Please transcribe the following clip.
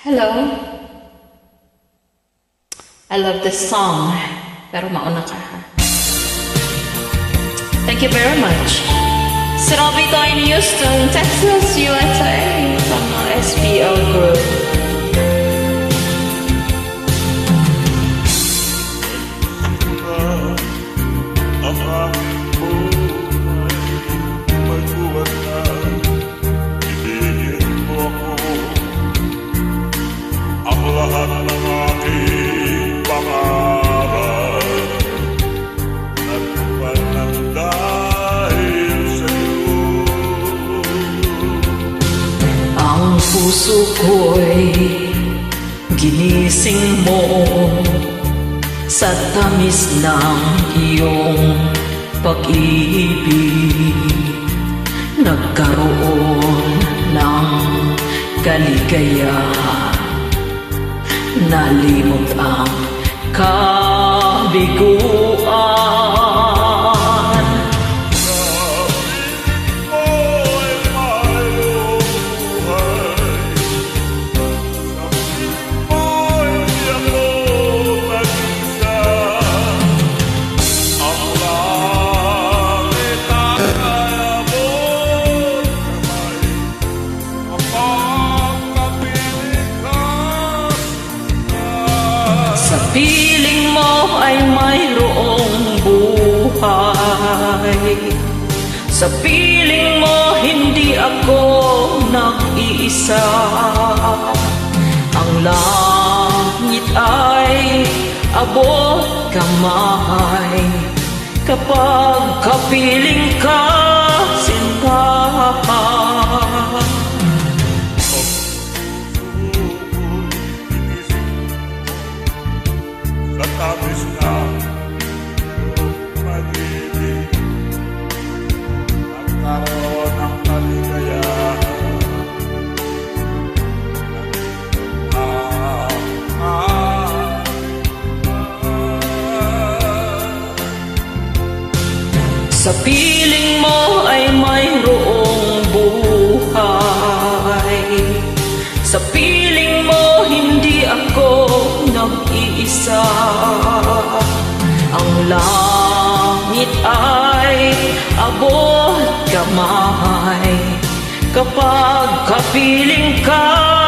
Hello. I love this song. Pero mauna ka ha. Thank you very much. Sarabito in Houston, Texas, USA. From SPL Group. Puso ko'y ginising mo sa tamis ng iyong pag-ibig. Nagkaroon ng kaligayahan, nalimot ang kabiguan. Sa piling mo ay mayroong buhay. Sa piling mo hindi ako nag-iisa. Ang langit ay abot kamay kapag kapiling ka, sinta. Tapos na pag-ibig, nagkaroon ng kaligayahan. Sa piling mo ay mayroong buhay. Sa piling mo hindi ako nag-iisa. Ang langit ay abot kamay kapag kapiling ka.